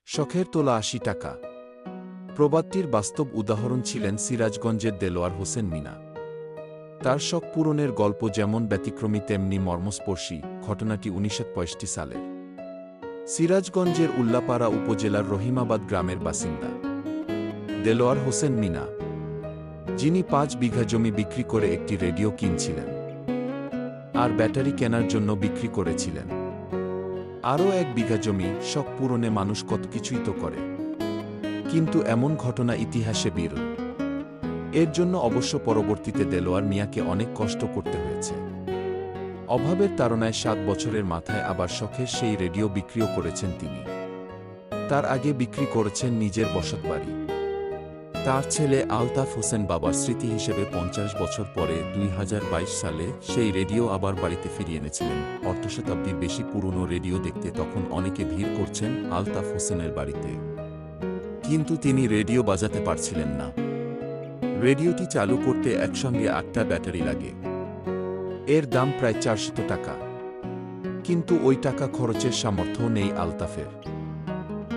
শখের তোলা ৮০ টাকা। প্রবাদটির বাস্তব উদাহরণ ছিলেন সিরাজগঞ্জের দেলোয়ার হোসেন মিনা। তার শখ পূরণের গল্প যেমন ব্যতিক্রমী তেমনি মর্মস্পর্শী। ঘটনাটি ১৯৬৫ সালের। সিরাজগঞ্জের উল্লাপাড়া উপজেলার রহিমাবাদ গ্রামের বাসিন্দা দেলোয়ার হোসেন মিনা, যিনি ৫ বিঘা জমি বিক্রি করে একটি রেডিও কিনছিলেন আর ব্যাটারি কেনার জন্য বিক্রি করেছিলেন। আরও ১ বিঘা জমি। শখ পূরণে মানুষ কত কিছুই তো করে, কিন্তু এমন ঘটনা ইতিহাসে বিরল। এর জন্য অবশ্য পরবর্তীতে দেলোয়ার মিয়াকে অনেক কষ্ট করতে হয়েছে। অভাবের তাড়নায় ৭ বছরের মাথায় আবার শখের সেই রেডিও বিক্রিও করেছেন তিনি। তার আগে বিক্রি করেছেন নিজের বসতবাড়ি। তার ছেলে আলতাফ হোসেন বাবার স্মৃতি হিসেবে ৫০ বছর পরে ২০২২ সালে সেই রেডিও আবার বাড়িতে ফিরিয়ে এনেছিলেন। অর্ধশতাব্দীর বেশি পুরনো রেডিও দেখতে তখন অনেকে ভিড় করছেন আলতাফ হোসেনের বাড়িতে, কিন্তু তিনি রেডিও বাজাতে পারছিলেন না। রেডিওটি চালু করতে একসঙ্গে ৮টা ব্যাটারি লাগে। এর দাম প্রায় ৪০০ টাকা, কিন্তু ওই টাকা খরচের সামর্থ্য নেই আলতাফের।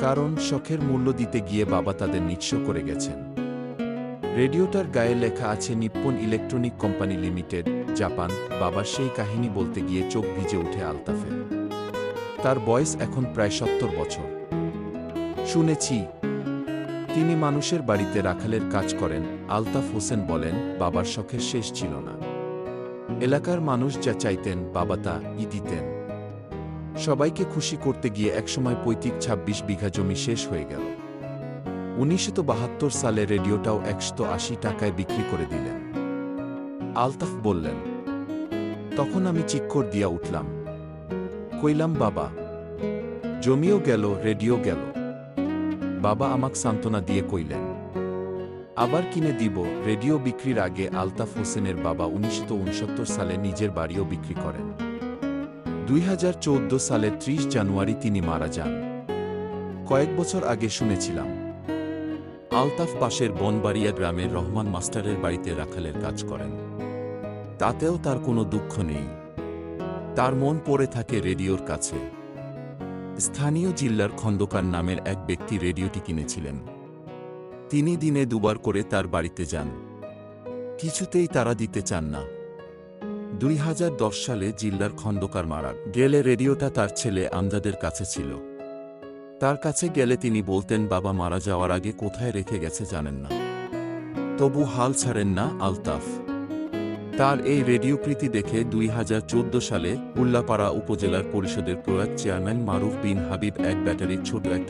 কারণ শখের মূল্য দিতে গিয়ে বাবা তাদের নিঃস্ব করে গেছেন। রেডিওটার গায়ে লেখা আছে Nippon electronic company limited, Japan. বাবার সেই কাহিনী বলতে গিয়ে চোখ ভিজে ওঠে আলতাফের। তার বয়স এখন প্রায় ৭০ বছর। শুনেছি তিনি মানুষের বাড়িতে রাখালের কাজ করেন। আলতাফ হোসেন বলেন, বাবার শখের শেষ ছিল না। এলাকার মানুষ যা চাইতেন বাবা তা-ই দিতেন। সবাইকে খুশি করতে গিয়ে একসময় ৩৫-২৬ বিঘা জমি শেষ হয়ে গেল। ১৯৭২ সালে রেডিওটাও ১৮০ টাকায় বিক্রি করে দিলেন। আলতাফ বললেন, তখন আমি চিৎকার দিয়া উঠলাম, কইলাম বাবা, জমিও গেল, রেডিও গেল। বাবা আমাক সান্ত্বনা দিয়ে কইলেন, আবার কিনে দিব। রেডিও বিক্রির আগে আলতাফ হোসেনের বাবা ১৯৬৯ সালে নিজের বাড়িও বিক্রি করেন। ২০১৪ সালের ৩০ জানুয়ারি তিনি মারা যান। কয়েক বছর আগে শুনেছিলাম আলতাফ পাশের বনবাড়িয়া গ্রামের রহমান মাস্টারের বাড়িতে রাখালের কাজ করেন। তাতেও তার কোনো দুঃখ নেই। তার মন পড়ে থাকে রেডিওর কাছে। স্থানীয় জিল্লার খন্দকার নামের এক ব্যক্তি রেডিওটি কিনেছিলেন। তিনি দিনে দুবার করে তার বাড়িতে যান, কিছুতেই তারা দিতে চান না। ২০১০ সালে জিল্লার খন্দকার মারা গেলে রেডিওটা তার ছেলে আমজাদের কাছে ছিল। তার কাছে গেলে তিনি বলতেন, বাবা মারা যাওয়ার আগে কোথায় রেখে গেছে জানেন না। তবু হাল ছাড়েন না আলতাফ। তার এই রেডিওকৃতি দেখে ২০১৪ সালে উল্লাপাড়া উপজেলার পরিষদের প্রয়াত চেয়ারম্যান মারুফ বিন হাবিব এক ব্যাটারির ছোট একটা